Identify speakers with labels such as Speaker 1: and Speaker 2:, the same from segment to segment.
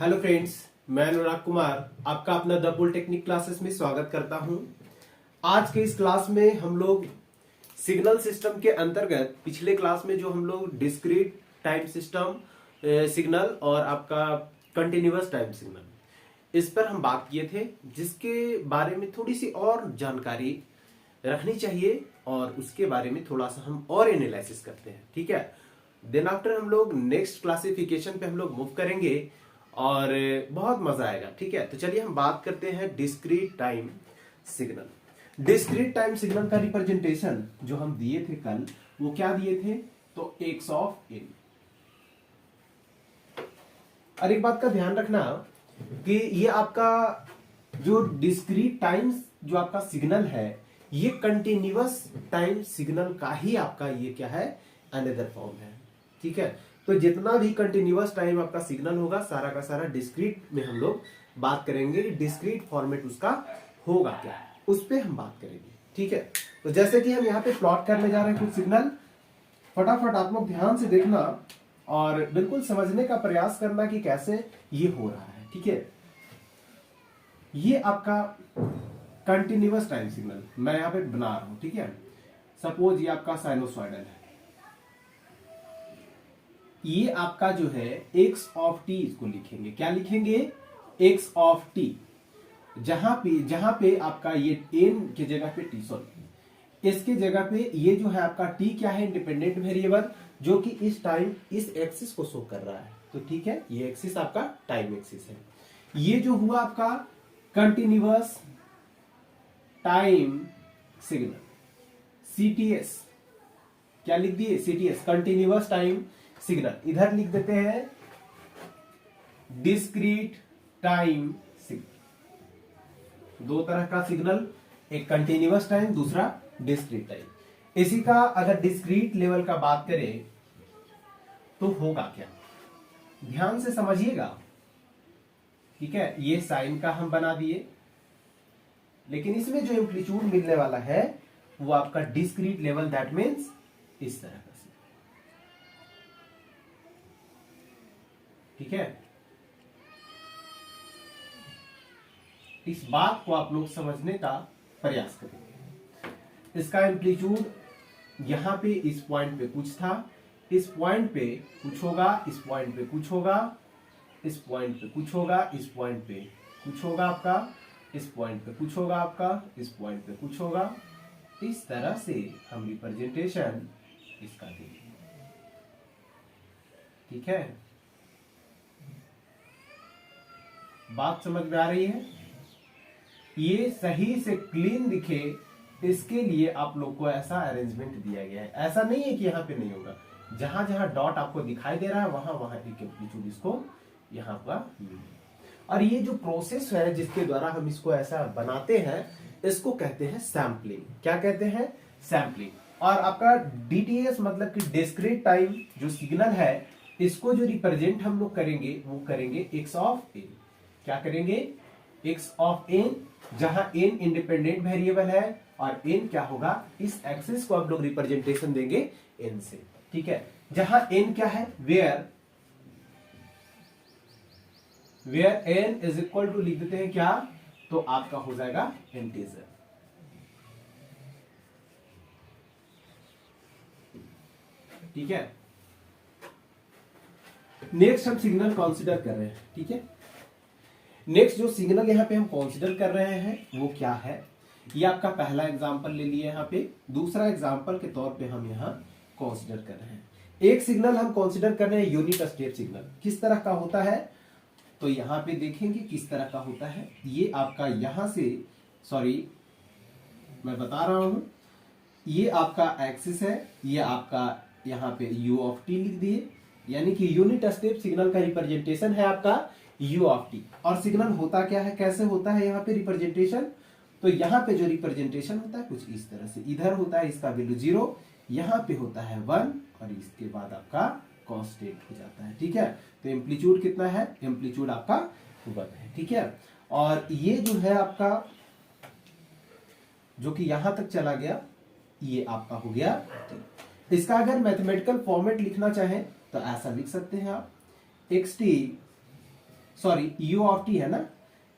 Speaker 1: Hello friends, मैं अनुराग कुमार आपका अपना द पॉलिटेक्निक क्लासेस में स्वागत करता हूं। आज के इस क्लास में हम लोग सिग्नल सिस्टम के अंतर्गत पिछले क्लास में जो हम लोग डिस्क्रीट टाइम सिस्टम सिग्नल और आपका कंटिन्यूअस टाइम सिग्नल इस पर हम बात किए थे, जिसके बारे में थोड़ी सी और जानकारी रखनी चाहिए और उसके बारे में थोड़ा सा हम और एनालिसिस करते हैं। ठीक है, देन आफ्टर हम लोग नेक्स्ट क्लासिफिकेशन पे हम लोग मूव करेंगे और बहुत मजा आएगा। ठीक है, तो चलिए हम बात करते हैं discrete time signal. Discrete time signal का रिप्रेजेंटेशन जो हम दिए थे कल, वो क्या दिए थे? तो एक्स ऑफ एन। और एक बात का ध्यान रखना कि ये आपका जो डिस्क्रीट टाइम जो आपका सिग्नल है, ये कंटिन्यूअस टाइम सिग्नल का ही आपका ये क्या है, अनदर फॉर्म है। ठीक है, तो जितना भी कंटिन्यूअस टाइम आपका सिग्नल होगा, सारा का सारा डिस्क्रीट में हम लोग बात करेंगे। डिस्क्रीट फॉर्मेट उसका होगा क्या, उस पर हम बात करेंगे। ठीक है, तो जैसे कि हम यहाँ पे प्लॉट करने जा रहे हैं कुछ सिग्नल, फटाफट आप लोग ध्यान से देखना और बिल्कुल समझने का प्रयास करना कि कैसे ये हो रहा है। ठीक है, ये आपका कंटिन्यूअस टाइम सिग्नल मैं यहाँ पे बना रहा हूं। ठीक है, सपोज ये आपका साइनोसॉइडल है, ये आपका जो है एक्स ऑफ टी, इसको लिखेंगे क्या लिखेंगे? X of T. जहां पे आपका ये एन की जगह पे टी, सॉरी इसके जगह पे ये जो है आपका टी क्या है? इंडिपेंडेंट वेरिएबल, जो कि इस टाइम इस एक्सिस को शो कर रहा है। तो ठीक है, ये एक्सिस आपका टाइम एक्सिस है। ये जो हुआ आपका कंटिन्यूअस टाइम सिग्नल, सीटीएस। क्या लिख दिए? CTS, continuous time signal. इधर लिख देते हैं डिस्क्रीट टाइम सिग्नल। दो तरह का सिग्नल, एक कंटिन्यूअस टाइम, दूसरा डिस्क्रीट टाइम। इसी का अगर डिस्क्रीट लेवल का बात करें तो होगा क्या, ध्यान से समझिएगा। ठीक है, ये साइन का हम बना दिए, लेकिन इसमें जो एम्पलीट्यूड मिलने वाला है वो आपका डिस्क्रीट लेवल, दैट मीन्स इस तरह का। ठीक है, इस बात को आप लोग समझने का प्रयास करेंगे। इसका एम्पलीट्यूड यहां पे इस पॉइंट पे कुछ था, इस पॉइंट पे कुछ होगा, इस पॉइंट पे कुछ होगा, इस पॉइंट पे कुछ होगा, इस पॉइंट पे कुछ होगा आपका, इस पॉइंट पे कुछ होगा आपका, इस पॉइंट पे कुछ होगा। इस तरह से हम रिप्रेजेंटेशन इसका देंगे। ठीक है, बात समझ में आ रही है? ये सही से क्लीन दिखे, इसके लिए आप लोग को ऐसा अरेंजमेंट दिया गया है। ऐसा नहीं है कि यहाँ पे नहीं होगा, जहां जहां डॉट आपको दिखाई दे रहा है वहां वहां एक एम्पलीट्यूड इसको यहाँ पर। और ये जो प्रोसेस है जिसके द्वारा हम इसको ऐसा बनाते हैं, इसको कहते हैं सैम्पलिंग। क्या कहते हैं? सैम्पलिंग। और आपका डीटीएस मतलब कि डिस्क्रीट टाइम जो सिग्नल है, इसको जो रिप्रेजेंट हम लोग करेंगे वो करेंगे एक्स ऑफ एन। क्या करेंगे? एक्स ऑफ एन, जहां एन इंडिपेंडेंट वेरिएबल है और एन क्या होगा? इस एक्सिस को आप लोग रिप्रेजेंटेशन देंगे एन से। ठीक है, जहां एन क्या है? Where N is equal to, लिख देते हैं क्या? तो आपका हो जाएगा इंटीजर। ठीक है, नेक्स्ट हम सिग्नल कंसीडर कर रहे हैं। ठीक है, नेक्स्ट जो सिग्नल यहाँ पे हम कंसीडर कर रहे हैं वो क्या है? ये आपका पहला एग्जांपल ले लिए यहाँ पे, दूसरा एग्जांपल के तौर पे हम यहाँ कंसीडर कर रहे हैं। एक सिग्नल हम कंसीडर कर रहे हैं यूनिट स्टेप सिग्नल। किस तरह का होता है? तो यहाँ पे देखेंगे किस तरह का होता है। ये आपका यहां से, सॉरी मैं बता रहा हूं, ये आपका एक्सिस है, ये आपका यहाँ पे u ऑफ टी लिख दिए, यानी कि यूनिट स्टेप सिग्नल का रिप्रेजेंटेशन है आपका u ऑफ टी। और सिग्नल होता क्या है, कैसे होता है यहाँ पे रिप्रेजेंटेशन? तो यहाँ पे जो रिप्रेजेंटेशन होता है कुछ इस तरह से, इधर होता है इसका वैल्यू 0, यहाँ पे होता है 1 और इसके बाद आपका कांस्टेंट हो जाता है। ठीक है, तो एम्पलीट्यूड कितना है? एम्पलीट्यूड आपका 1 है। ठीक है, और ये जो है आपका जो कि यहां तक चला गया, ये आपका हो गया। इसका अगर मैथमेटिकल फॉर्मेट लिखना चाहें तो ऐसा लिख सकते हैं आप, X T sorry u of t है ना,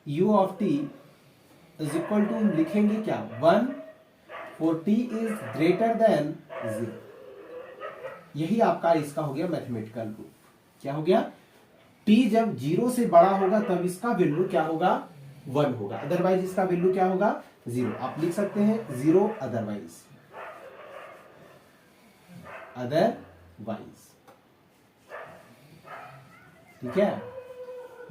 Speaker 1: u of t is equal to हम लिखेंगे क्या 1 for t is greater than 0। यही आपका इसका हो गया मैथमेटिकल प्रूफ। क्या हो गया, t जब 0 से बड़ा होगा तब इसका वैल्यू क्या होगा 1 होगा, अदरवाइज इसका वैल्यू क्या होगा 0। आप लिख सकते हैं 0 अदरवाइज, ठीक है।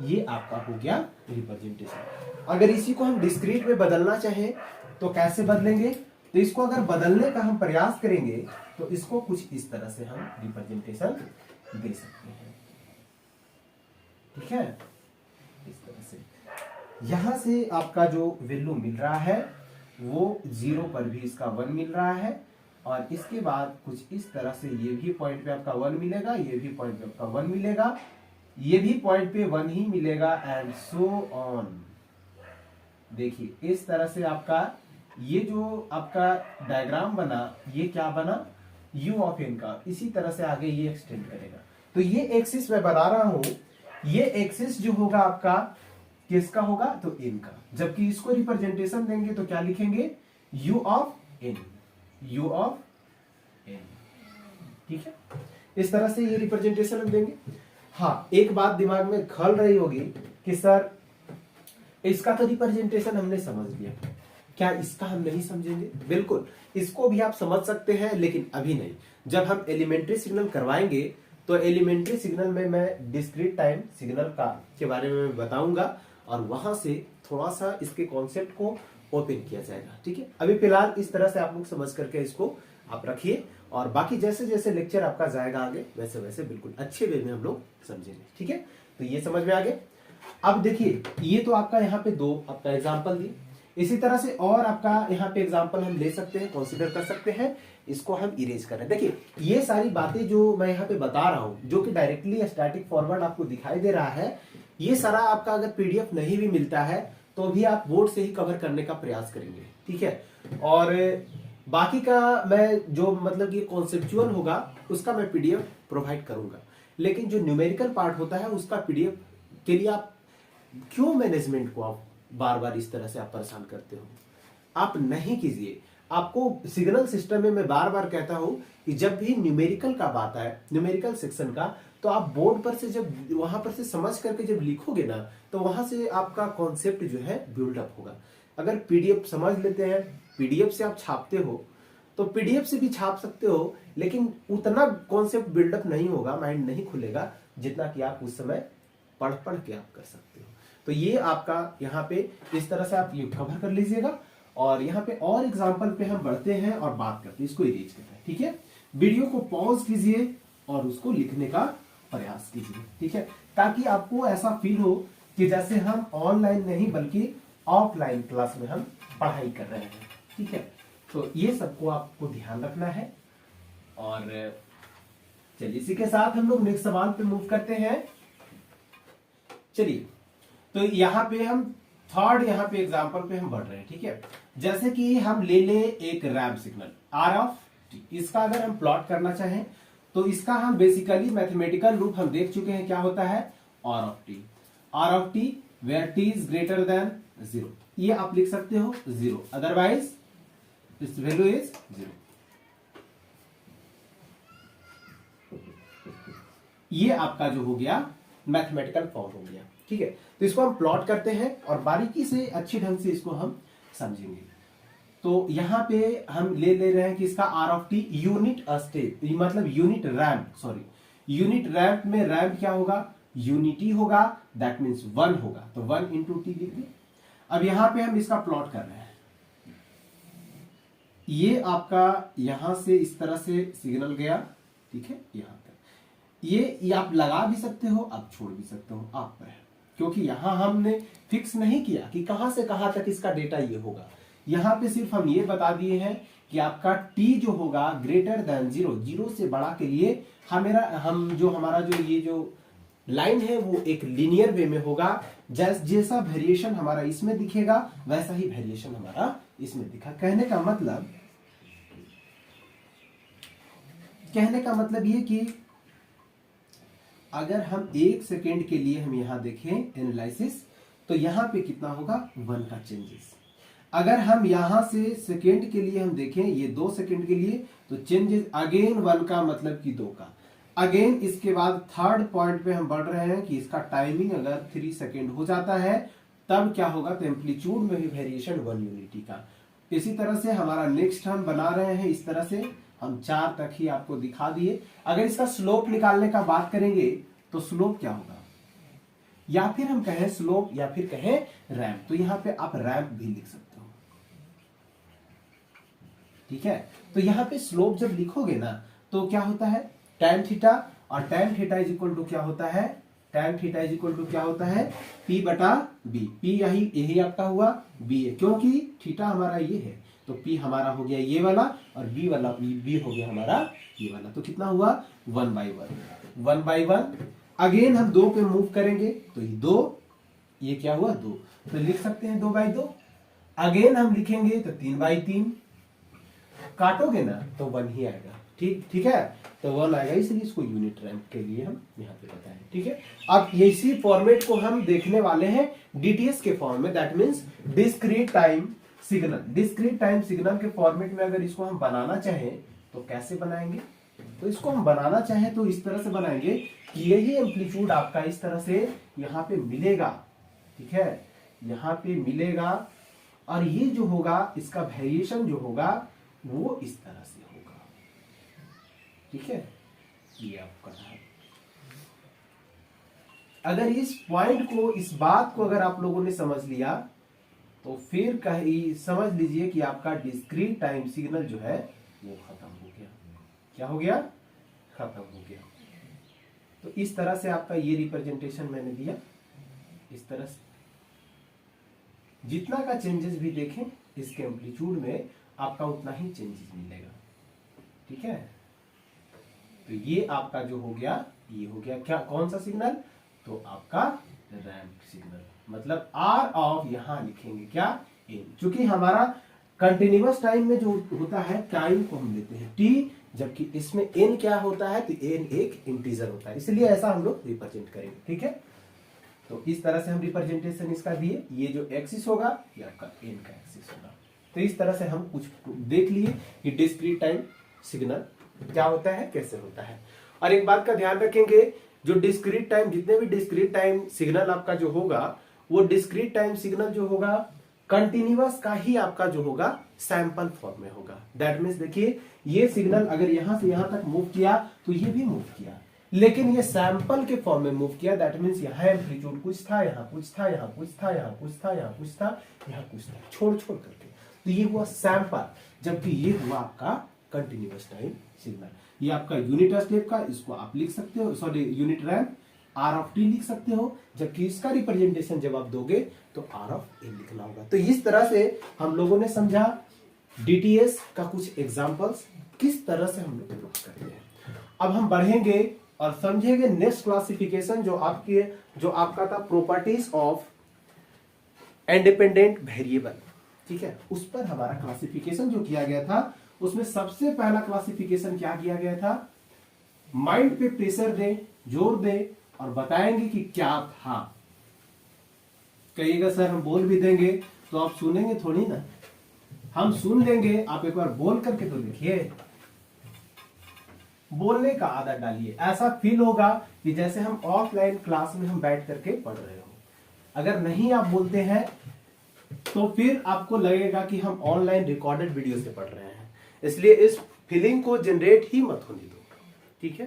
Speaker 1: ये आपका हो गया रिप्रेजेंटेशन। अगर इसी को हम डिस्क्रीट में बदलना चाहें तो कैसे बदलेंगे, तो इसको अगर बदलने का हम प्रयास करेंगे तो इसको कुछ इस तरह से हम रिप्रेजेंटेशन दे सकते हैं, ठीक है। इस तरह से यहां से आपका जो वैल्यू मिल रहा है वो 0 पर भी इसका 1 मिल रहा है, और इसके बाद कुछ इस तरह से ये भी पॉइंट पे आपका 1 मिलेगा, ये भी पॉइंट पे आपका 1 मिलेगा, ये भी पॉइंट पे 1 ही मिलेगा, एंड सो ऑन। देखिए इस तरह से आपका ये जो आपका डायग्राम बना, ये क्या बना u ऑफ n का, इसी तरह से आगे ये एक्सटेंड करेगा। तो ये एक्सिस मैं बता रहा हूं, ये एक्सिस जो होगा आपका किसका होगा, तो n का। जबकि इसको रिप्रेजेंटेशन देंगे तो क्या लिखेंगे u of n, u of n, ठीक है। इस तरह से ये रिप्रेजेंटेशन हम देंगे। हाँ, एक बात दिमाग में खल रही होगी कि सर इसका तो रिप्रेजेंटेशन हमने समझ लिया, क्या इसका हम नहीं समझेंगे? बिल्कुल, इसको भी आप समझ सकते हैं, लेकिन अभी नहीं। जब हम एलिमेंट्री सिग्नल करवाएंगे तो एलिमेंट्री सिग्नल में मैं डिस्क्रीट टाइम सिग्नल का के बारे में मैं बताऊंगा, और वहां से थोड़ा सा इसके कॉन्सेप्ट को ओपन किया जाएगा, ठीक है। अभी फिलहाल इस तरह से आप लोग समझ करके इसको आप रखिए, और बाकी जैसे जैसे लेक्चर आपका जाएगा आगे वैसे वैसे बिल्कुल अच्छे वे में हम लोग समझेंगे, ठीक है। तो ये समझ में आ गया। अब देखिए ये तो आपका यहाँ पे 2 आपका एग्जाम्पल दी, इसी तरह से और आपका यहाँ पे एग्जाम्पल हम ले सकते हैं, कंसीडर कर सकते हैं। इसको हम इरेज कर रहे हैं। देखिए ये सारी बातें जो मैं यहाँ पे बता रहा हूँ, जो कि डायरेक्टली स्टैटिक फॉरवर्ड आपको दिखाई दे रहा है, ये सारा आपका अगर पीडीएफ नहीं भी मिलता है तो भी आप बोर्ड से ही कवर करने का प्रयास करेंगे, ठीक है। और बाकी का मैं जो मतलब ये कॉन्सेप्चुअल होगा उसका मैं पीडीएफ प्रोवाइड करूंगा, लेकिन जो न्यूमेरिकल पार्ट होता है उसका पीडीएफ के लिए आप क्यों मैनेजमेंट को आप बार बार इस तरह से आप परेशान करते हो, आप नहीं कीजिए। आपको सिग्नल सिस्टम में मैं बार बार कहता हूं कि जब भी न्यूमेरिकल का बात है, न्यूमेरिकल सेक्शन का, तो आप बोर्ड पर से जब वहां पर से समझ करके जब लिखोगे ना, तो वहां से आपका कॉन्सेप्ट जो है बिल्डअप होगा। अगर पीडीएफ समझ लेते हैं, पीडीएफ से आप छापते हो तो पीडीएफ से भी छाप सकते हो, लेकिन उतना कॉन्सेप्ट बिल्डअप नहीं होगा, माइंड नहीं खुलेगा जितना कि आप उस समय पढ़ के आप कर सकते हो। तो ये आपका यहाँ पे इस तरह से आप ये कवर कर लीजिएगा, और यहाँ पे और एग्जांपल पे हम बढ़ते हैं और बात करते हैं, इसको इरेज करते हैं, ठीक है। वीडियो को पॉज कीजिए और उसको लिखने का प्रयास कीजिए, ठीक है, ताकि आपको ऐसा फील हो कि जैसे हम ऑनलाइन नहीं बल्कि ऑफलाइन क्लास में हम पढ़ाई कर रहे हैं, ठीक है। तो ये सबको आपको ध्यान रखना है। और चलिए इसी के साथ हम लोग नेक्स्ट सवाल पे मूव करते हैं। चलिए, तो यहाँ पे हम थर्ड यहाँ पे एग्जांपल पे हम बढ़ रहे हैं, ठीक है। जैसे कि हम ले ले एक ramp signal R of T, इसका अगर हम प्लॉट करना चाहें तो इसका हम बेसिकली मैथमेटिकल रूप हम देख चुके हैं, क्या होता है R of T where T is greater than 0। ये आप लिख सकते हो 0, अदरवाइज इस वैल्यू इज 0। ये आपका जो हो गया मैथमेटिकल फॉर्म हो गया, ठीक है। तो इसको हम प्लॉट करते हैं और बारीकी से अच्छी ढंग से इसको हम समझेंगे। तो यहां पे हम ले रहे हैं कि इसका R of T unit step, मतलब unit ramp, sorry unit ramp में रैंप क्या होगा, यूनिटी होगा, दैट मीन्स 1 होगा, तो 1 इंटू टी लिख दिए। अब यहां पे हम इसका प्लॉट कर रहे हैं, ये आपका यहां से इस तरह से सिग्नल गया, ठीक है, यहां तक। ये आप लगा भी सकते हो, आप छोड़ भी सकते हो, आप पर है, क्योंकि यहां हमने फिक्स नहीं किया कि कहां से कहां तक इसका डेटा ये होगा। यहां पे सिर्फ हम ये बता दिए हैं कि आपका t जो होगा ग्रेटर देन 0, 0 से बड़ा के लिए हमारा जो ये जो लाइन है वो एक लीनियर वे में होगा। जैसा वेरिएशन हमारा इसमें दिखेगा वैसा ही वेरिएशन हमारा इसमें दिखा। कहने का मतलब ये कि अगर हम 1 सेकेंड के लिए हम यहां देखें एनालिसिस, तो यहां पे कितना होगा 1 का चेंजेस। अगर हम यहां से सेकेंड के लिए हम देखें, ये 2 सेकेंड के लिए, तो चेंजेस अगेन 1 का मतलब कि 2 का। अगेन इसके बाद थर्ड पॉइंट पे हम बढ़ रहे हैं कि इसका टाइमिंग अगर 3 सेकेंड हो जाता है तब क्या होगा, तो एम्पलीट्यूड में भी वेरिएशन 1 यूनिटी का। इसी तरह से हमारा नेक्स्ट हम बना रहे हैं, इस तरह से हम 4 तक ही आपको दिखा दिए। अगर इसका स्लोप निकालने का बात करेंगे तो स्लोप क्या होगा, या फिर हम कहें स्लोप या फिर कहें रैंप, तो यहां पे आप रैंप भी लिख सकते हो, ठीक है। तो यहां पे स्लोप जब लिखोगे ना तो क्या होता है tan थीटा, और tan theta is equal to क्या होता है, tan theta is equal to क्या होता है p बटा b। p यही आपका हुआ b है, क्योंकि थीटा हमारा ये है, तो p हमारा हो गया ये वाला, और b वाला b हो गया हमारा ये वाला। तो कितना हुआ 1/1 अगेन हम 2 पे मूव करेंगे, तो ये 2, ये क्या हुआ 2, तो लिख सकते हैं 2/2। अगेन हम लिखेंगे तो 3/3, काटोगे ना तो 1 ही आएगा, ठीक है, तो 1 आएगा, इसलिए इसको यूनिट रैंप के लिए हम यहाँ पे बताएं, ठीक है। अब इसी फॉर्मेट को हम देखने वाले हैं डीटीएस के फॉर्म में, that means discrete time signal. Discrete time signal के फॉर्मेट में अगर इसको हम बनाना चाहें तो कैसे बनाएंगे, तो इसको हम बनाना चाहें तो इस तरह से बनाएंगे कि यही एम्पलीट्यूड आपका इस तरह से यहाँ पे मिलेगा, ठीक है, यहाँ पे मिलेगा, और ये जो होगा इसका वेरिएशन जो होगा वो इस तरह से होगा, ठीक है। ये आपका है, अगर इस पॉइंट को, इस बात को अगर आप लोगों ने समझ लिया तो फिर समझ लीजिए कि आपका डिस्क्रीट टाइम सिग्नल जो है वो खत्म हो गया। क्या हो गया, खत्म हो गया। तो इस तरह से आपका ये रिप्रेजेंटेशन मैंने दिया, इस तरह से जितना का चेंजेस भी देखें इसके एम्पलीट्यूड में आपका उतना ही चेंजेस मिलेगा, ठीक है। तो ये आपका जो हो गया, ये हो गया क्या, कौन सा सिग्नल, तो आपका रैंप सिग्नल, मतलब आर ऑफ यहां लिखेंगे क्या एन, क्योंकि हमारा कंटिन्यूअस टाइम में जो होता है टाइम को हम लेते हैं टी, जबकि इसमें एन क्या होता है, तो एन एक इंटीजर होता है, इसलिए ऐसा हम लोग रिप्रेजेंट करेंगे, ठीक है। तो इस तरह से हम रिप्रेजेंटेशन इसका दिए, ये जो एक्सिस होगा ये आपका एन का एक्सिस होगा। तो इस तरह से हम कुछ देख लिए कि डिस्क्रीट टाइम सिग्नल क्या होता है, कैसे होता है। और एक बात का ध्यान रखेंगे, जो डिस्क्रीट टाइम, जितने भी डिस्क्रीट टाइम सिग्नल आपका जो होगा, वो डिस्क्रीट टाइम सिग्नल जो होगा कंटिन्यूअस का ही आपका जो होगा सैंपल फॉर्म में होगा। दैट मीन्स देखिए, ये सिग्नल अगर यहां से यहां तक मूव किया तो ये भी मूव किया, लेकिन ये सैंपल के फॉर्म में मूव किया। दैट मीन्स यहाँ एम्पलीट्यूड कुछ था, यहाँ कुछ था, यहाँ कुछ था, यहाँ कुछ था, यहाँ कुछ था, यहाँ कुछ था, छोड़ छोड़ करके, तो ये हुआ सैंपल, जबकि ये हुआ आपका कंटिन्यूअस टाइम सिग्नल। ये आपका यूनिट स्टेप का, इसको आप लिख सकते हो, sorry unit ramp R of T लिख सकते हो, जबकि इसका रिप्रेजेंटेशन जब आप दोगे तो आर ऑफ एन लिखना होगा। तो इस तरह से हम लोगों ने समझा डीटीएस का कुछ एग्जांपल्स किस तरह से हम लोग प्रूफ करते हैं। अब हम बढ़ेंगे और समझेंगे नेक्स्ट क्लासिफिकेशन, जो आपका था प्रॉपर्टीज ऑफ इंडिपेंडेंट वेरिएबल, ठीक है। उस पर हमारा क्लासिफिकेशन जो किया गया था, उसमें सबसे पहला क्लासिफिकेशन क्या किया गया था, माइंड पे प्रेशर दे, जोर दे और बताएंगे कि क्या था। कहिएगा सर हम बोल भी देंगे तो आप सुनेंगे थोड़ी ना, हम सुन लेंगे, आप एक बार बोल करके तो देखिए, बोलने का आदत डालिए। ऐसा फील होगा कि जैसे हम ऑफलाइन क्लास में हम बैठ करके पढ़ रहे हो। अगर नहीं आप बोलते हैं तो फिर आपको लगेगा कि हम ऑनलाइन रिकॉर्डेड वीडियो से पढ़ रहे हैं, इसलिए इस फीलिंग को जनरेट ही मत होने दो, ठीक है।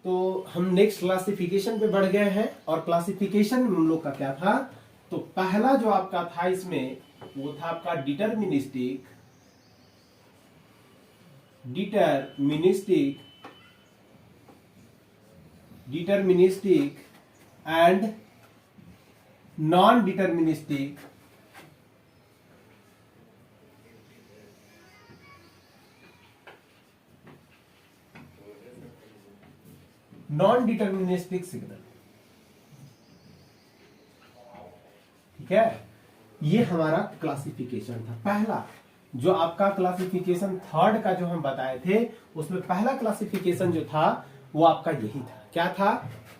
Speaker 1: तो हम नेक्स्ट क्लासिफिकेशन पे बढ़ गए हैं, और क्लासिफिकेशन में हम लोग का क्या था, तो पहला जो आपका था इसमें वो था आपका deterministic and non deterministic signal, ठीक है। ये हमारा क्लासिफिकेशन था पहला। जो आपका क्लासिफिकेशन थर्ड का जो हम बताए थे, उसमें पहला क्लासिफिकेशन जो था वो आपका यही था, क्या था?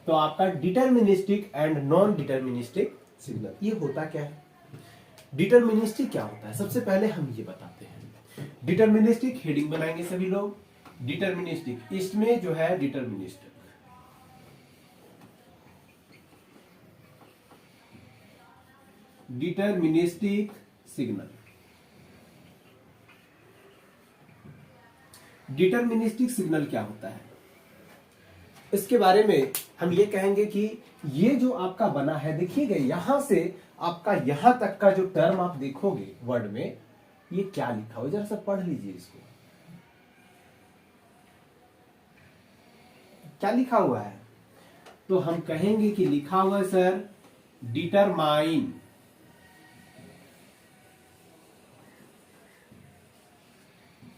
Speaker 1: तो आपका deterministic and non deterministic signal. ये होता क्या है? डिटर्मिनिस्टिक क्या होता है, सबसे पहले हम ये बताते हैं। डिटर्मिनिस्टिक हेडिंग बनाएंगे सभी लोग। डिटर्मिनिस्टिक, इसमें जो है deterministic, deterministic signal. Deterministic signal क्या होता है, इसके बारे में हम ये कहेंगे कि ये जो आपका बना है, देखिएगा यहां से आपका यहां तक का जो टर्म आप देखोगे वर्ड में, ये क्या लिखा हो, जरा सा पढ़ लीजिए इसको। क्या लिखा हुआ है? तो हम कहेंगे कि लिखा हुआ है sir determine.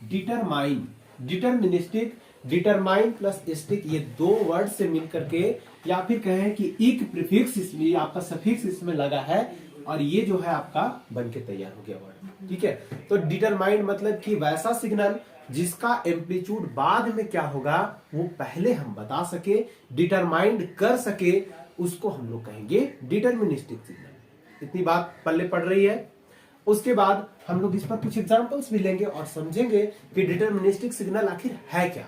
Speaker 1: Determine, deterministic, determine plus stick, ये दो वर्ड से मिलकर के, या फिर कहें कि इक प्रीफिक्स इसमें, आपका सफिक्स इसमें लगा है, और ये जो है आपका बन के तैयार हो गया वर्ड। ठीक है, तो डिटरमाइन मतलब कि वैसा सिग्नल जिसका एम्पलीट्यूड बाद में क्या होगा वो पहले हम बता सके, डिटरमाइंड कर सके, उसको हम लोग कहेंगे डिटर्मिनिस्टिक सिग्नल। इतनी बात पल्ले पड़ रही है। उसके बाद हम लोग इस पर कुछ एग्जांपल्स भी लेंगे और समझेंगे कि डिटर्मिनिस्टिक सिग्नल आखिर है क्या।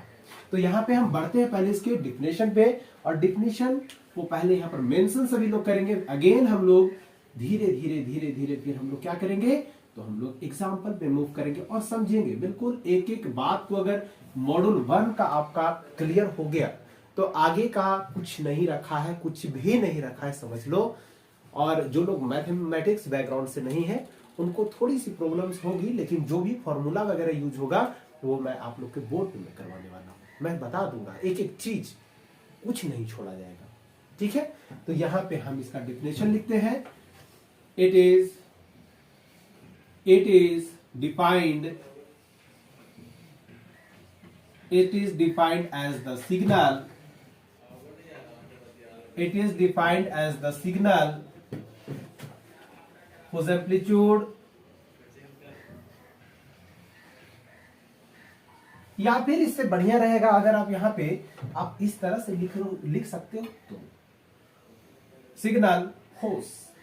Speaker 1: तो यहाँ पे हम बढ़ते हैं पहले इसके डिफिनेशन पे, और डिफिनेशन को पहले यहाँ पर मेंशन सभी लोग करेंगे। अगेन हम लोग धीरे धीरे धीरे धीरे फिर हम लोग क्या करेंगे, तो हम लोग एग्जाम्पल पे मूव करेंगे और समझेंगे बिल्कुल एक एक बात को। अगर मॉड्यूल 1 का आपका क्लियर हो गया तो आगे का कुछ नहीं रखा है, कुछ भी नहीं रखा है, समझ लो। और जो लोग मैथमेटिक्स बैकग्राउंड से नहीं है उनको थोड़ी सी प्रॉब्लम्स होगी, लेकिन जो भी फॉर्मूला वगैरह यूज होगा वो मैं आप लोग के बोर्ड पे मैं करवाने वाला हूं, मैं बता दूंगा एक एक चीज, कुछ नहीं छोड़ा जाएगा। ठीक है, तो यहां पे हम इसका डिफिनेशन लिखते हैं। It is defined, it is defined as the signal, it is defined as the signal whose amplitude, या फिर इससे बढ़िया रहेगा अगर आप यहां पे आप इस तरह से लिख सकते हो, तो सिग्नल हुस,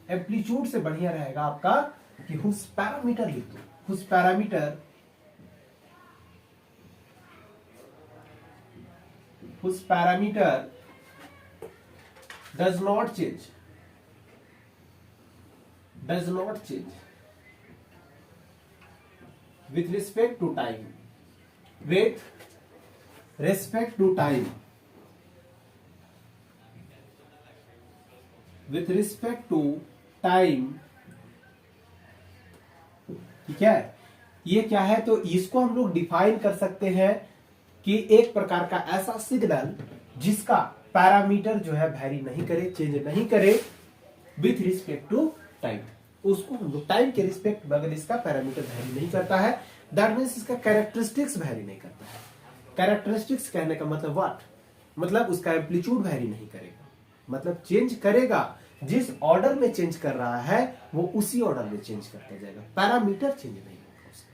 Speaker 1: एम्पलीट्यूड से बढ़िया रहेगा आपका कि हुस पैरामीटर लिख दो। हुस parameter, whose parameter does not change with respect to time, with respect to time, with respect to time। ठीक है, ये क्या है, तो इसको हम लोग डिफाइन कर सकते हैं कि एक प्रकार का ऐसा सिग्नल जिसका पैरामीटर जो है वैरी नहीं करे, चेंज नहीं करे विथ रिस्पेक्ट टू टाइम। उसको हम लोग टाइम के रिस्पेक्ट में अगर इसका पैरामीटर वैरी नहीं करता है, दैट मींस इसका कैरेक्टरिस्टिक्स वैरी नहीं करता है। कैरेक्टरिस्टिक्स कहने का मतलब व्हाट, मतलब उसका एम्पलीट्यूड वैरी नहीं करेगा, मतलब चेंज करेगा, जिस ऑर्डर में चेंज कर रहा है वो उसी ऑर्डर में चेंज करता जाएगा, पैरामीटर चेंज नहीं होगा उसका।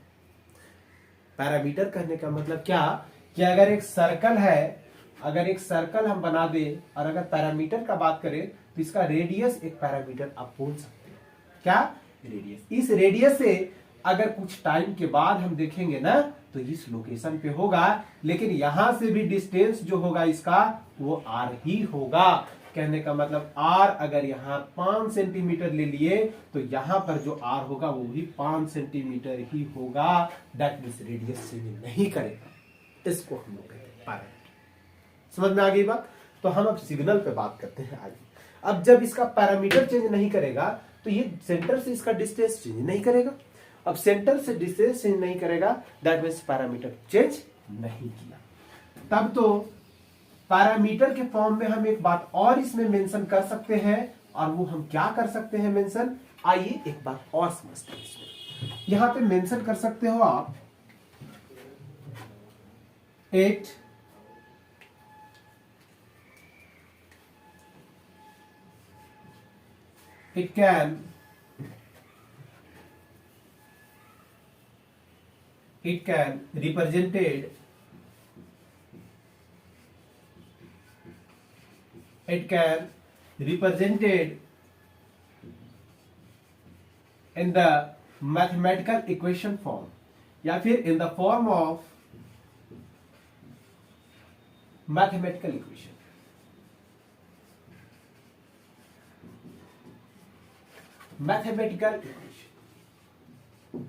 Speaker 1: पैरामीटर करने का मतलब क्या कि अगर एक सर्कल है, अगर एक सर्कल हम बना दे और अगर पैरामीटर का बात करें तो इसका रेडियस एक पैरामीटर आप बोल सकते हो। क्या? रेडियस। इस रेडियस से अगर कुछ टाइम के बाद हम देखेंगे ना तो इस लोकेशन पे होगा, लेकिन यहां से भी डिस्टेंस जो होगा इसका वो आर ही होगा। कहने का मतलब आर अगर यहाँ 5 सेंटीमीटर ले लिए तो यहां पर जो आर होगा वो भी 5 सेंटीमीटर ही होगा। दैट मींस रेडियस चेंज नहीं करेगा, इसको हम लोग कहते हैं पैरामीटर। समझ में आ गई बात? तो हम अब सिग्नल पे बात करते हैं आगे। अब जब इसका पैरामीटर चेंज नहीं करेगा तो ये सेंटर से इसका डिस्टेंस चेंज नहीं करेगा। अब सेंटर से डिस्टेंस चेंज नहीं करेगा, दैट मींस पैरामीटर चेंज नहीं किया। तब तो पैरामीटर के फॉर्म में हम एक बात और इसमें मेंशन कर सकते हैं, और वो हम क्या कर सकते हैं मेंशन, आइए एक बात और समझते हैं इसमें। यहां पे मेंशन कर सकते हो आप it can represented it can represented in the mathematical equation form या फिर in the form of mathematical equation. Mathematical equation,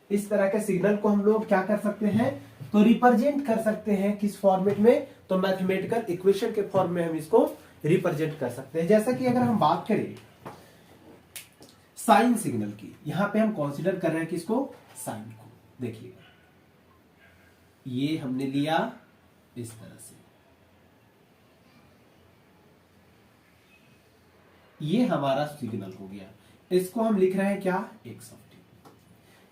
Speaker 1: इस तरह के सिग्नल को हम लोग क्या कर सकते हैं, तो रिप्रेजेंट कर सकते हैं किस फॉर्मेट में, तो मैथमेटिकल इक्वेशन के फॉर्म में हम इसको रिप्रेजेंट कर सकते हैं। जैसा कि अगर हम बात करें साइन सिग्नल की, यहां पे हम कंसीडर कर रहे हैं किसको, साइन को। देखिएगा ये हमने लिया इस तरह से, ये हमारा सिग्नल हो गया, इसको हम लिख रहे हैं क्या, एक्स ऑफ टी।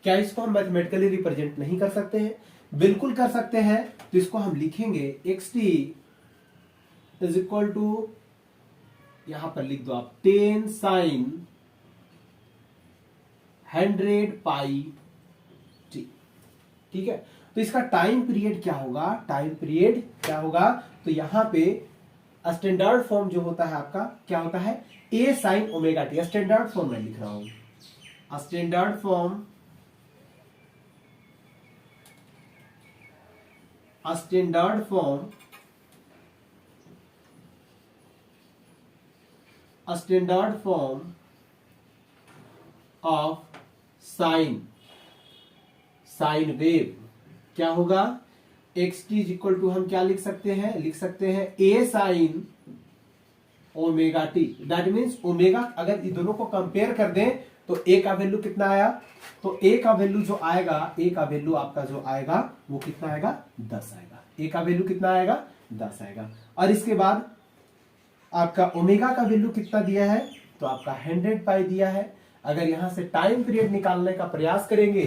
Speaker 1: क्या इसको हम मैथमेटिकली रिप्रेजेंट नहीं कर सकते हैं, बिल्कुल कर सकते हैं। तो इसको हम लिखेंगे X T is equal to, यहां पर लिख दो आप 10 साइन 100 पाई टी, ठीक है। तो इसका टाइम पीरियड क्या होगा, टाइम पीरियड क्या होगा, तो यहां पे स्टैंडर्ड फॉर्म जो होता है आपका क्या होता है, A sine omega T. Standard form मैं लिख रहा हूं, standard form, standard form, standard form of sine, sine wave क्या होगा, X T is equal to, हम क्या लिख सकते हैं, लिख सकते हैं A sine omega T. That means omega, अगर इन दोनों को कंपेयर कर दें तो ए का वैल्यू कितना आया, तो ए का वैल्यू जो आएगा, ए का वैल्यू आपका जो आएगा वो कितना आएगा, 10 आएगा। ए का वैल्यू कितना आएगा, 10 आएगा। और इसके बाद आपका ओमेगा का वैल्यू कितना दिया है, तो आपका 100 पाई दिया है। अगर यहां से टाइम पीरियड निकालने का प्रयास करेंगे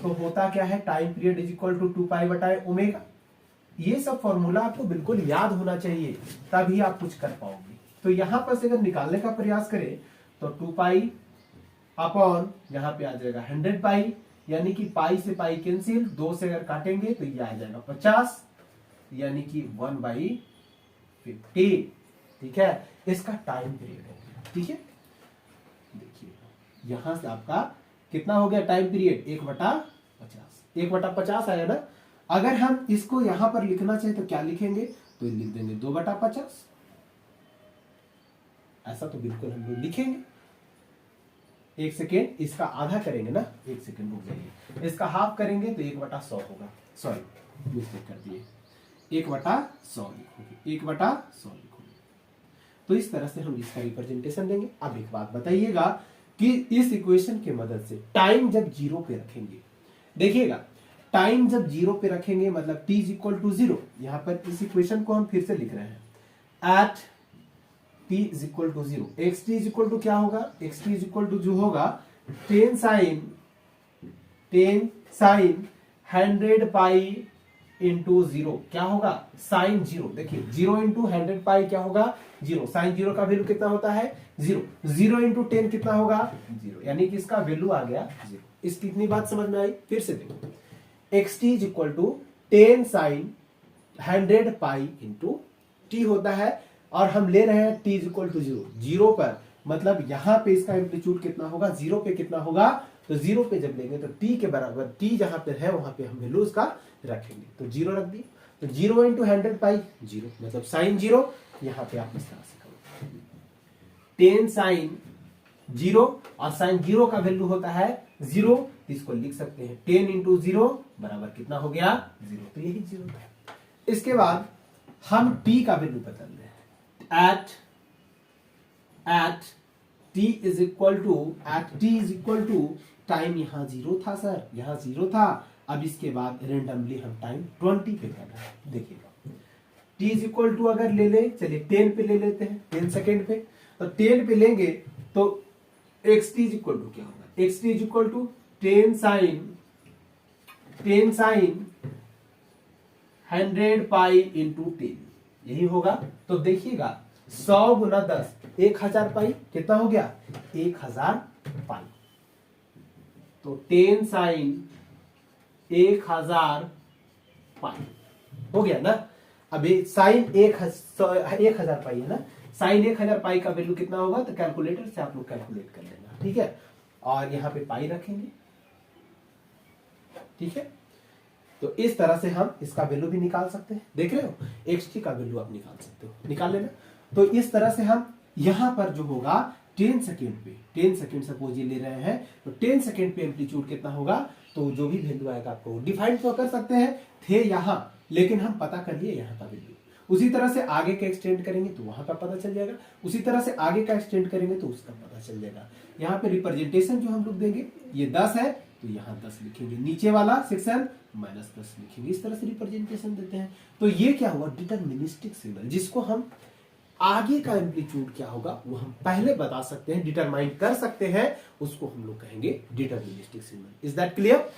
Speaker 1: तो होता क्या है, time period is equal to 2 pi बटाए ओमेगा। ये सब फॉर्मूला आपको बिल्कुल याद होना चाहिए, तभी आप कुछ कर पाओगे। तो यहां पर से अगर निकालने का प्रयास करें तो 2 पाई अपॉन यहां पे आ जाएगा 100 पाई, यानी कि पाई से पाई कैंसिल, 2 से अगर काटेंगे तो ये आ जाएगा 50, यानी कि 1/50, ठीक है। इसका टाइम पीरियड हो गया, ठीक है। देखिए यहां से आपका कितना हो गया टाइम पीरियड, 1/50, 1/50 आया ना। अगर हम इसको यहां पर लिखना चाहे तो क्या लिखेंगे, तो लिख देंगे 2/50। ऐसा तो बिल्कुल हम लोग लिखेंगे। 1 सेकेंड, इसका आधा करेंगे ना, 1 सेकेंड रुक जाइए, इसका हाफ करेंगे तो 1/100 होगा, सॉरी मिस्टेक कर दिए, 1/100 लिखोगे, 1/100 लिखोगे। तो इस तरह से हम इसका रिप्रेजेंटेशन देंगे। अब एक बात बताइएगा कि इस इक्वेशन की मदद से टाइम जब 0 पे रखेंगे, देखिएगा टाइम जब 0 पे रखेंगे मतलब t इज इक्वल टू 0, यहां पर इस इक्वेशन को हम फिर से लिख रहे हैं, at t is equal to 0, X T is equal to क्या होगा, X T is equal to जो होगा 10 साइन 100 पाई इंटू 0, क्या होगा साइन 0। देखिए 0 इंटू 100 पाई क्या होगा, 0। साइन 0 का वैल्यू कितना होता है, 0। 0 इंटू 10 कितना होगा, 0, यानी कि इसका वैल्यू आ गया 0। इसकी इतनी बात समझ में आई, फिर से देखो, X T is equal to 10 sine 100 pi into T होता है, और हम ले रहे हैं t इज इक्वल टू 0, 0 पर, मतलब यहां पे इसका एम्पलीट्यूड कितना होगा, 0 पे कितना होगा, तो 0 पे जब लेंगे तो t के बराबर, t जहां पे है वहां पे हम वैल्यू उसका रखेंगे, तो 0 रख दिए। तो 0 इंटू 100 पाई 0, मतलब साइन 0, यहां पे आप इस तरह से करो 10 साइन 0, और साइन 0 का वैल्यू होता है 0, इसको लिख सकते हैं 10 इंटू 0 बराबर कितना हो गया, 0, तो यही 0 था। इसके बाद हम t का वैल्यू बदल रहे हैं, at t is equal to time यहां 0 था सर, यहां 0 था। अब इसके बाद रेंडमली हम टाइम 20 पे कर रहे हैं। देखिएगा t is equal to अगर ले ले, चलिए 10 पे ले लेते हैं, 10 सेकेंड पे, तो 10 पे लेंगे तो xt is equal to क्या होगा, xt is equal to 10 sine 100 pi into 10, यही होगा। तो देखिएगा 100 गुना 10, 1000 पाई, कितना हो गया 1000 पाई। तो 10 साइन 1000 पाई हो गया ना। अभी साइन 1000 पाई है ना, साइन 1000 पाई का वैल्यू कितना होगा, तो कैलकुलेटर से आप लोग कैलकुलेट कर लेना, ठीक है। और यहाँ पे पाई रखेंगे, ठीक है। तो इस तरह से हम इसका वैल्यू भी निकाल सकते हैं, देख रहे हो, xt का वैल्यू आप निकाल सकते हो, निकाल लेना। तो इस तरह से हम यहां पर जो होगा 10 सेकेंड पे, 10 सेकेंड सपोज ये ले रहे हैं, तो 10 सेकेंड पे एम्पलीट्यूड कितना होगा, तो जो भी वैल्यू आएगा आपको डिफाइन तो कर सकते हैं, थे यहां लेकिन हम पता कर लिए यहाँ का वैल्यू। उसी तरह से आगे का एक्सटेंड करेंगे तो वहां का पता चल जाएगा, उसी तरह से आगे का एक्सटेंड करेंगे तो उसका पता चल जाएगा। यहाँ पे रिप्रेजेंटेशन जो हम लोग देंगे, ये 10 है तो यहाँ 10 लिखेंगे, नीचे वाला सेक्शन -10 लिखेंगे, इस तरह से रिप्रेजेंटेशन देते हैं। तो ये क्या हुआ, डिटरमिनिस्टिक सिग्नल, जिसको हम आगे का एम्पलीट्यूड क्या होगा वो हम पहले बता सकते हैं, डिटरमाइन कर सकते हैं, उसको हम लोग कहेंगे deterministic signal. Is that clear?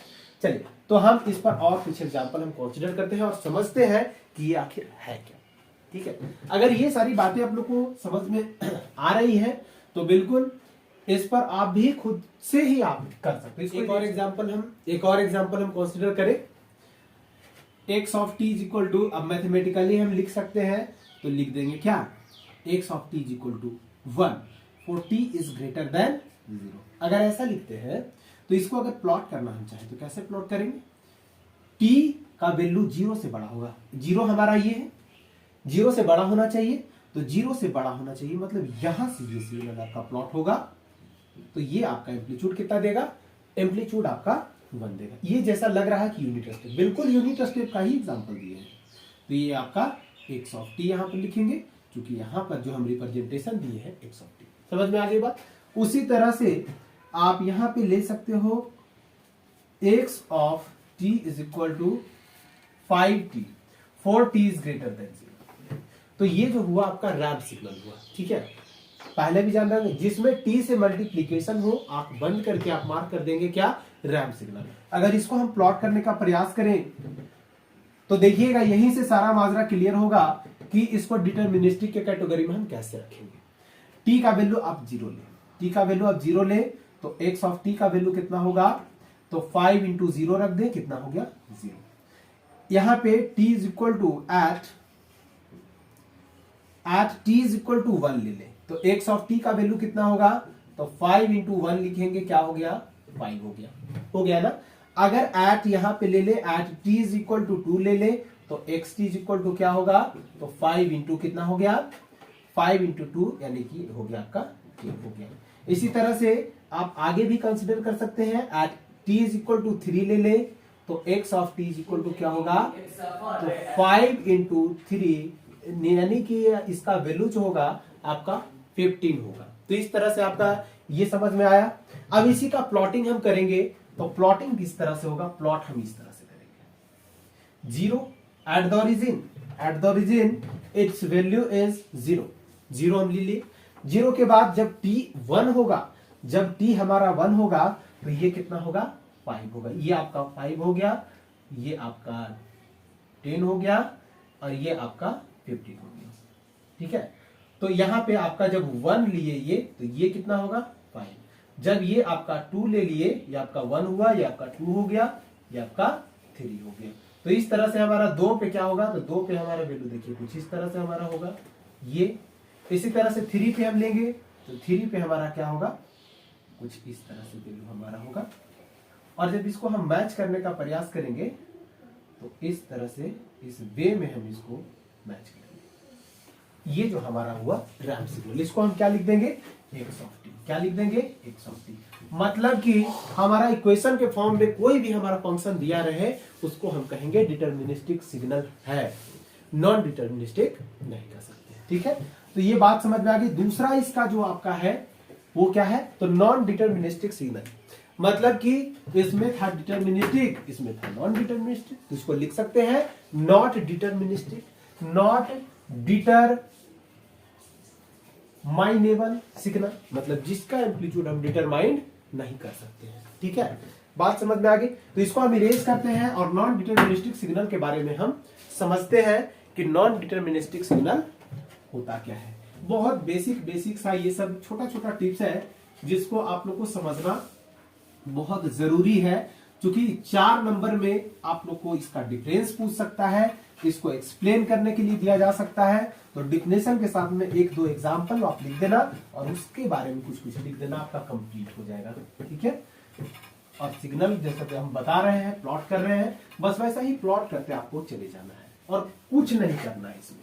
Speaker 1: चलिए, तो हम इस पर और कुछ एग्जांपल हम कंसीडर करते हैं और समझते हैं कि ये आखिर है क्या, ठीक है। अगर ये सारी बातें आप लोग को समझ में आ रही है तो बिल्कुल इस पर आप भी खुद से ही आप कर सकते हैं। एक और एग्जांपल हम कंसीडर करें, x of t is equal to, अब मैथमेटिकली हम लिख सकते हैं, तो लिख देंगे क्या, x of t is equal to 1 for t is greater than 0। अगर ऐसा लिखते हैं तो इसको अगर प्लॉट करना हम चाहें तो कैसे प्लॉट करेंगे, t का वैल्यू 0 से बड़ा होगा, 0 हमारा ये है, 0 से बड़ा होना चाहिए, तो 0 से बड़ा होना चाहिए, मतलब यहां से ये सिग्नल आपका प्लॉट होगा, तो ये आपका एम्पलीट्यूड कितना देगा, एम्पलीट्यूड आपका 1 देगा। ये जैसा लग रहा है कि यूनिट स्टेप, बिल्कुल यूनिट स्टेप का ही एग्जांपल दिए हैं। तो ये आपका x ऑफ t यहां पर लिखेंगे, क्योंकि यहां पर जो हम रिप्रेजेंटेशन दिए हैं x ऑफ t, समझ में आ गई बात। उसी तरह से आप यहां पे ले सकते हो x of t is equal to 5t for t is greater than 0। तो ये जो हुआ आपका रैंप सिग्नल हुआ, ठीक है। पहले भी जान रहे हैं, जिसमें t से मल्टीप्लीकेशन हो, आप बंद करके आप मार्क कर देंगे क्या, रैंप सिग्नल। अगर इसको हम प्लॉट करने का प्रयास करें तो देखिएगा यहीं से सारा माजरा क्लियर होगा कि इसको डिटरमिनिस्टिक के कैटेगरी में हम कैसे रखेंगे। t का वैल्यू आप 0 ले, t का वैल्यू आप 0 ले, तो x ऑफ t का वैल्यू कितना होगा, तो 5 इंटू 0 रख दे, कितना हो गया 0। यहां पे t is equal to at t is equal to 1 ले ले, तो x ऑफ t का वैल्यू कितना होगा, तो 5 इंटू 1 लिखेंगे, क्या हो गया 5 हो गया ना। अगर एट यहां पे ले ले, at t is equal to 2 ले ले, तो x t is equal to क्या होगा, तो 5 इंटू कितना हो गया, 5 इंटू 2 यानी कि हो गया आपका 8 हो गया। इसी तरह से आप आगे भी कंसिडर कर सकते हैं, at t is equal to 3 ले ले, तो x of t is equal to क्या होगा, तो 5 इंटू 3 यानी कि इसका वैल्यू जो होगा आपका 15 होगा। तो इस तरह से आपका ये समझ में आया। अब इसी का प्लॉटिंग हम करेंगे, तो प्लॉटिंग किस तरह से होगा, प्लॉट हम इस तरह से करेंगे, 0 at the origin it's value is 0 हम ले लिए। 0 के बाद जब t 1 होगा, जब t हमारा 1 होगा, तो ये कितना होगा 5 होगा। ये आपका 5 हो गया, ये आपका 10 हो गया, और ये आपका 15 हो गया, ठीक है। तो यहां पे आपका जब 1 लिए ये, तो ये कितना होगा 5। जब ये आपका 2 ले लिए, ये आपका 1 हुआ, ये आपका 2 हो गया, ये आपका 3 हो गया। तो इस तरह से हमारा 2 पे क्या होगा, तो 2 पे हमारा वैल्यू देखिए कुछ इस तरह से हमारा होगा ये। इसी तरह से 3 पे हम लेंगे, तो 3 पे हमारा क्या होगा, कुछ इस तरह से वैल्यू हमारा होगा। और जब इसको हम मैच करने का प्रयास करेंगे, तो इस तरह से इस वे में हम इसको मैच करेंगे। ये जो हमारा हुआ रैंप सिग्नल, इसको हम क्या लिख देंगे, x ऑफ t। क्या लिख देंगे, x ऑफ t। मतलब कि हमारा इक्वेशन के फॉर्म में कोई भी हमारा फंक्शन दिया रहे, उसको हम कहेंगे डिटरमिनिस्टिक सिग्नल है, नॉन डिटरमिनिस्टिक नहीं कर सकते, ठीक है। तो ये बात समझ में आ गई। दूसरा इसका जो आपका है वो क्या है, तो नॉन डिटरमिनिस्टिक सिग्नल, मतलब कि इसमें था डिटरमिनिस्टिक, इसमें था नॉन डिटरमिनिस्टिक, तो इसको लिख सकते हैं नॉट डिटरमिनिस्टिक, नॉट डिटरमाइनेबल सिग्नल, मतलब जिसका एम्पलीट्यूड हम डिटरमाइन नहीं कर सकते हैं, ठीक है। बात समझ में आ गई। तो इसको हम इरेज करते हैं और नॉन डिटरमिनिस्टिक सिग्नल के बारे में हम समझते हैं कि नॉन डिटरमिनिस्टिक सिग्नल होता क्या है। बहुत बेसिक सा ये सब छोटा छोटा टिप्स है, जिसको आप लोग को समझना बहुत जरूरी है। क्योंकि 4 नंबर में आप लोग को इसका डिफरेंस पूछ सकता है, इसको एक्सप्लेन करने के लिए दिया जा सकता है। तो डिफिनेशन के साथ में 1-2 एग्जांपल आप लिख देना और उसके बारे में कुछ लिख देना, आपका कंप्लीट हो जाएगा। ठीक है। और सिग्नल जैसा कि हम बता रहे हैं, प्लॉट कर रहे हैं, बस वैसा ही प्लॉट करते आपको चले जाना है और कुछ नहीं करना है। इसमें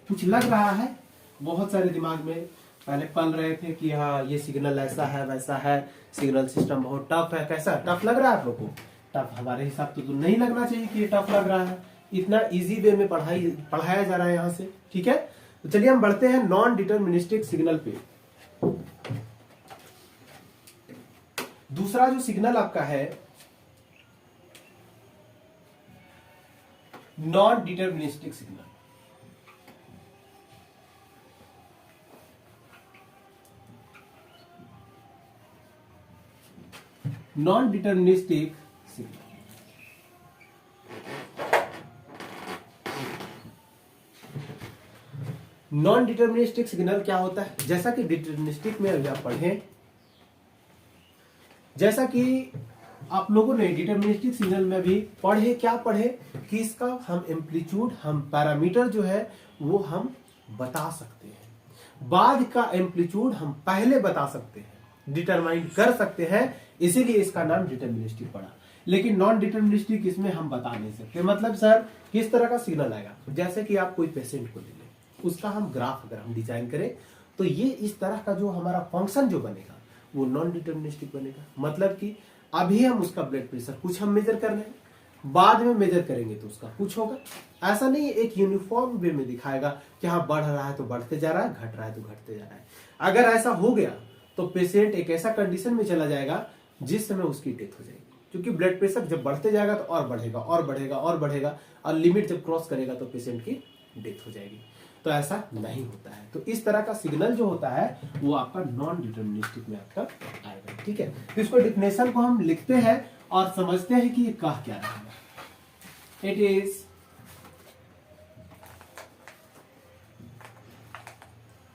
Speaker 1: कुछ लग रहा है, बहुत सारे दिमाग में पहले पल रहे थे कि हाँ ये सिग्नल ऐसा है वैसा है, सिग्नल सिस्टम बहुत टफ है। कैसा टफ लग रहा है आप लोग को? टफ हमारे हिसाब से तो नहीं लगना चाहिए कि ये टफ लग रहा है, इतना इजी वे में पढ़ाया जा रहा है यहाँ से। ठीक है। तो चलिए हम बढ़ते हैं नॉन डिटर्मिनिस्टिक सिग्नल पे। दूसरा जो सिग्नल आपका है non deterministic signal. Non deterministic signal non deterministic signal क्या होता है? जैसा कि डिटर्मिनिस्टिक में अभी आप पढ़े, जैसा कि आप लोगों ने डिटर्मिनिस्टिक सिग्नल में भी पढ़े, क्या पढ़े कि इसका हम एम्पलीट्यूड, हम पैरामीटर जो है वो हम बता सकते हैं, बाद का एम्पलीट्यूड हम पहले बता सकते हैं, डिटरमाइन कर सकते हैं, इसीलिए इसका नाम डिटर्मिनिस्टिक पड़ा। लेकिन नॉन डिटर्मिनिस्टिक इसमें हम बता नहीं सकते। मतलब सर किस तरह का सिग्नल आएगा? जैसे कि आप कोई पेशेंट को ले लें, उसका हम ग्राफ अगर हम डिजाइन करें तो ये इस तरह का जो हमारा फंक्शन जो बनेगा वो नॉन डिटर्मिनिस्टिक बनेगा। मतलब कि अभी हम उसका ब्लड प्रेशर कुछ हम मेजर कर रहे हैं, बाद में मेजर करेंगे तो उसका कुछ होगा। ऐसा नहीं एक यूनिफॉर्म वे में दिखाएगा कि हाँ बढ़ रहा है तो बढ़ते जा रहा है, घट रहा है तो घटते जा रहा है। अगर ऐसा हो गया तो पेशेंट एक ऐसा कंडीशन में चला जाएगा जिस समय उसकी डेथ हो जाएगी, क्योंकि ब्लड प्रेशर जब बढ़ते जाएगा तो और बढ़ेगा और बढ़ेगा और बढ़ेगा, और लिमिट जब क्रॉस करेगा तो पेशेंट की डेथ हो जाएगी। तो ऐसा नहीं होता है। तो इस तरह का सिग्नल जो होता है वो आपका नॉन डिटर्मिनिस्टिक में आपका आएगा। ठीक है। तो इसको डिफिनेशन को हम लिखते हैं और समझते हैं कि ये कह क्या रहा है।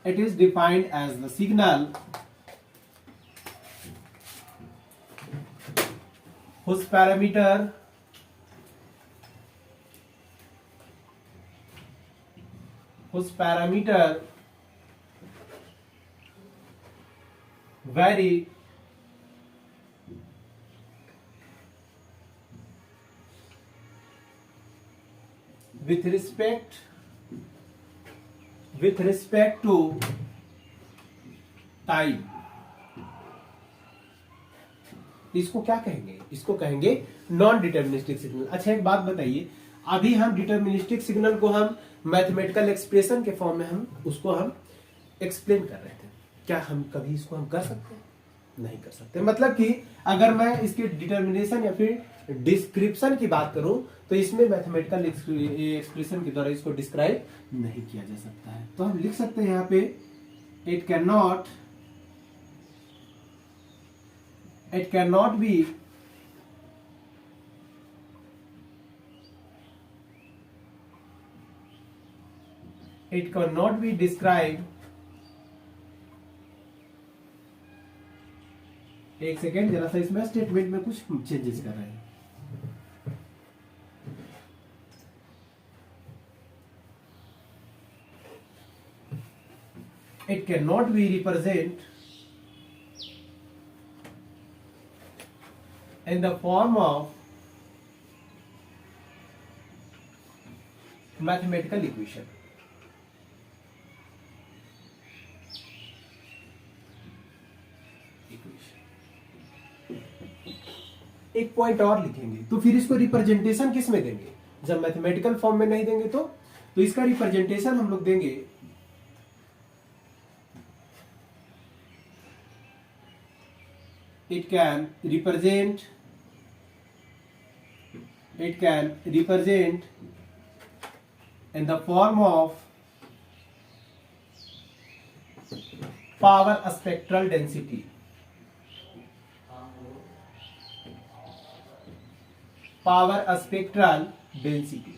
Speaker 1: it is defined as the signal whose parameter vary with respect to time. इसको क्या कहेंगे? इसको कहेंगे नॉन डिटर्मिनिस्टिक सिग्नल। अच्छा एक बात बताइए, अभी हम डिटर्मिनिस्टिक सिग्नल को हम मैथमेटिकल एक्सप्रेशन के फॉर्म में हम उसको हम एक्सप्लेन कर रहे थे, क्या हम कभी इसको हम कर सकते हैं? नहीं कर सकते। मतलब कि अगर मैं इसके डिटर्मिनेशन या फिर डिस्क्रिप्शन की बात करूं तो इसमें मैथमेटिकल एक्सप्रेशन के द्वारा इसको डिस्क्राइब नहीं किया जा सकता है। तो हम लिख सकते हैं यहाँ पे it cannot be described। एक सेकेंड, जरा सा इसमें स्टेटमेंट में कुछ चेंजेस कर रहे हैं। It cannot be represented in the form of mathematical equation। एक पॉइंट और लिखेंगे तो फिर इसको रिप्रेजेंटेशन किस में देंगे? जब मैथमेटिकल फॉर्म में नहीं देंगे तो इसका रिप्रेजेंटेशन हम लोग देंगे it can represent in the form of power spectral density। Power spectral density.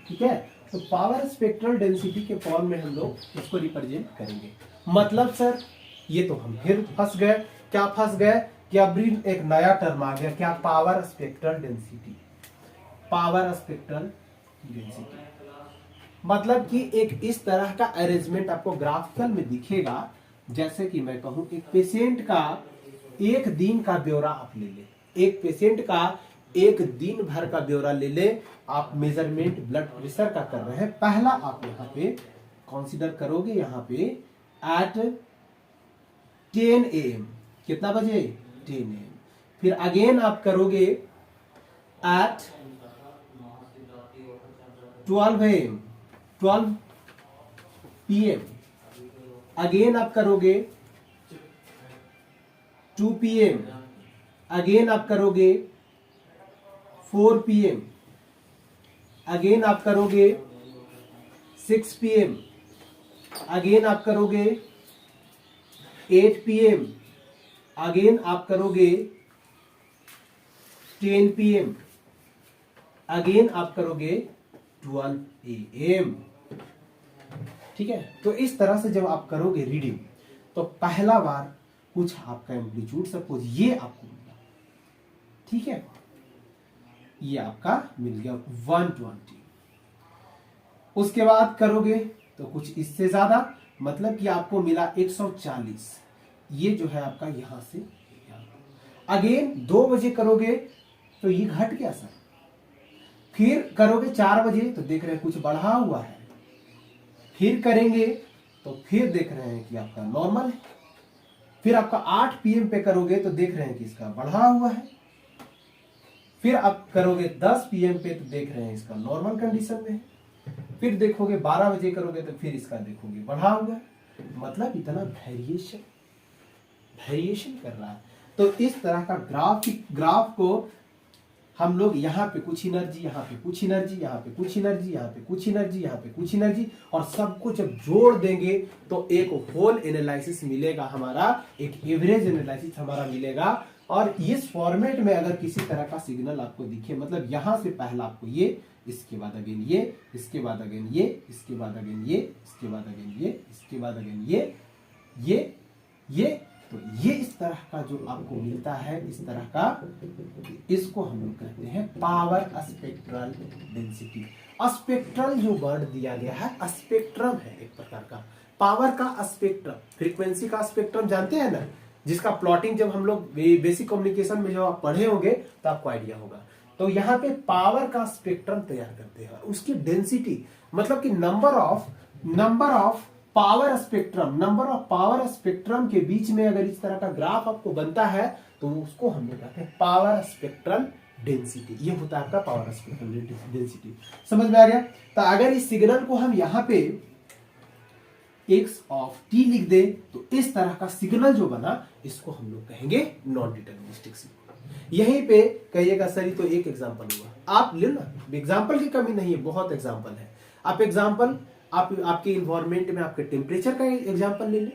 Speaker 1: ठीक है। तो पावर स्पेक्ट्रल डेंसिटी के फॉर्म में हम लोग इसको रिप्रेजेंट करेंगे। मतलब सर ये तो हम फिर फंस गए। क्या फंस गए कि अभी एक नया टर्म आ गया, क्या? Power spectral density. Power spectral density मतलब कि एक इस तरह का अरेंजमेंट आपको ग्राफिकल में दिखेगा, जैसे कि मैं कहूं एक पेशेंट का एक दिन का ब्यौरा आप ले ले, एक पेशेंट का एक दिन भर का ब्यौरा ले ले, आप मेजरमेंट ब्लड प्रेशर का कर रहे हैं। पहला आप यहाँ पे कंसीडर करोगे, यहाँ पे एट 10 AM, कितना बजे? 10 AM। फिर अगेन आप करोगे एट 12 AM, 12 PM। अगेन आप करोगे 2 PM। अगेन आप करोगे 4 PM। अगेन आप करोगे 6 PM। अगेन आप करोगे 8 PM। अगेन आप करोगे 10 PM। अगेन आप करोगे 12 AM। ठीक है, तो इस तरह से जब आप करोगे रीडिंग, तो पहला बार कुछ आपका एम्पलीट्यूड सपोज ये आपको मिला, ठीक है, ये आपका मिल गया 120। उसके बाद करोगे तो कुछ इससे ज्यादा, मतलब कि आपको मिला 140। ये जो है आपका यहां से अगेन 2 बजे करोगे तो ये घट गया सर। फिर करोगे 4 बजे तो देख रहे हैं कुछ बढ़ा हुआ है। फिर करेंगे तो फिर देख रहे हैं कि आपका नॉर्मल है। फिर आपका 8 PM पे करोगे तो देख रहे हैं कि इसका बढ़ा हुआ है। फिर आप करोगे 10 PM पे तो देख रहे हैं इसका नॉर्मल कंडीशन में है। फिर देखोगे 12 बजे करोगे तो फिर इसका देखोगे बढ़ा हुआ है। मतलब इतना वेरिएशन कर रहा है। तो इस तरह का ग्राफ को हम लोग यहाँ पे कुछ एनर्जी, यहाँ पे कुछ एनर्जी, यहाँ पे कुछ एनर्जी, यहाँ पे कुछ एनर्जी, यहाँ पे कुछ एनर्जी, और सबको जब जोड़ देंगे तो एक होल एनालिसिस मिलेगा हमारा, एक एवरेज एनालिसिस हमारा मिलेगा। और इस फॉर्मेट में अगर किसी तरह का सिग्नल आपको दिखे, मतलब यहां से पहला आपको ये, इसके बाद अगेन ये, इसके बाद अगेन ये, इसके बाद अगेन ये, इसके बाद अगेन ये, इसके बाद अगेन ये, तो ये इस तरह का जो आपको मिलता है, इस तरह का, इसको हम लोग कहते हैं पावर स्पेक्ट्रल डेंसिटी। स्पेक्ट्रल जो वर्ड दिया गया है, स्पेक्ट्रम है एक प्रकार का, पावर का स्पेक्ट्रम, फ्रीक्वेंसी का स्पेक्ट्रम जानते हैं ना, जिसका प्लॉटिंग जब हम लोग बेसिक कम्युनिकेशन में जब आप पढ़े होंगे तो आपको आइडिया होगा। तो यहाँ पे पावर का स्पेक्ट्रम तैयार करते हैं, उसकी डेंसिटी मतलब कि नंबर ऑफ पावर स्पेक्ट्रम के बीच में अगर इस तरह का ग्राफ आपको बनता है तो उसको हम लोग कहते हैं पावर स्पेक्ट्रल डेंसिटी। ये होता है आपका पावर स्पेक्ट्रल डेंसिटी। समझ में आ गया? तो अगर इस सिग्नल को हम यहाँ पे x ऑफ t लिख दे तो इस तरह का सिग्नल जो बना, इसको हम लोग कहेंगे नॉन डिटरमिनिस्टिक सिग्नल। यहीं पे कहिएगा सर तो एक एग्जांपल हुआ, आप ले ना, एग्जांपल की कमी नहीं है, बहुत एग्जांपल है। आप एग्जांपल आपके इन्वायरमेंट में आपके टेम्परेचर का एग्जांपल ले ले,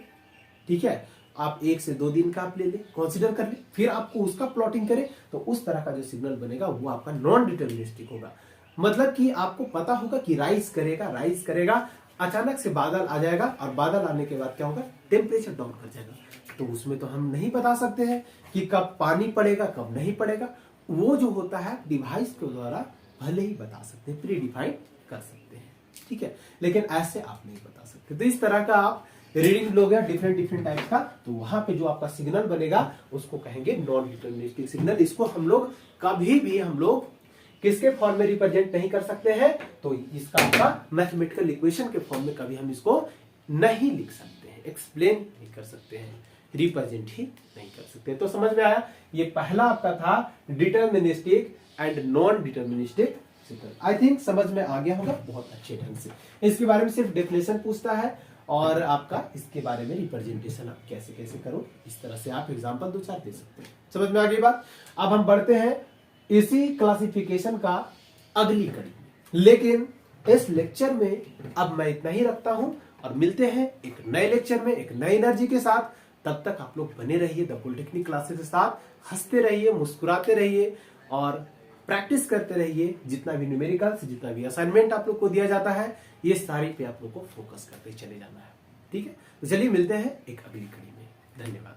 Speaker 1: ठीक है, आप 1 से 2 दिन का आप ले ले, कंसीडर कर ले, फिर आपको उसका प्लॉटिंग करें तो उस तरह का जो सिग्नल बनेगा वो आपका नॉन डिटरमिनिस्टिक होगा। मतलब कि आपको पता होगा कि राइज करेगा, अचानक से बादल आ जाएगा और बादल आने के बाद क्या होगा, टेम्परेचर डाउन कर जाएगा। तो उसमें तो हम नहीं बता सकते हैं कि कब पानी पड़ेगा कब नहीं पड़ेगा, वो जो होता है डिवाइस के द्वारा भले ही बता सकते हैं, प्री डिफाइन कर सकते हैं, ठीक है, लेकिन ऐसे आप नहीं बता सकते। तो इस तरह का आप रीडिंग लोगे डिफरेंट टाइप का, तो वहां पे जो आपका सिग्नल बनेगा उसको कहेंगे नॉन डिटरमिनिस्टिक सिग्नल। इसको हम लोग कभी भी हम लोग किसके फॉर्म में रिप्रेजेंट नहीं कर सकते हैं, तो इसका आपका मैथमेटिकल इक्वेशन के फॉर्म में कभी हम इसको नहीं लिख सकते हैं, एक्सप्लेन नहीं कर सकते हैं, रिप्रेजेंट ही नहीं कर सकते। तो समझ में आया, ये पहला आपका था deterministic and non deterministic signal. I think समझ में आ गया होगा बहुत अच्छे ढंग से। इसके बारे में सिर्फ डेफिनेशन पूछता है और आपका इसके बारे में रिप्रेजेंटेशन आप कैसे कैसे करो, इस तरह से आप एग्जाम्पल 2-4 दे सकते हैं। समझ में आ गई बात? अब हम बढ़ते हैं इसी क्लासिफिकेशन का अगली कड़ी में, लेकिन इस लेक्चर में अब मैं इतना ही रखता हूं और मिलते हैं एक नए लेक्चर में एक नई एनर्जी के साथ। तब तक आप लोग बने रहिए द पॉलिटेक्निक क्लासेस के साथ, हंसते रहिए, मुस्कुराते रहिए और प्रैक्टिस करते रहिए। जितना भी न्यूमेरिकल्स, जितना भी असाइनमेंट आप लोग को दिया जाता है, ये सारी पे आप लोग को फोकस करते चले जाना है, ठीक है। तो चलिए मिलते हैं एक अगली कड़ी में। धन्यवाद।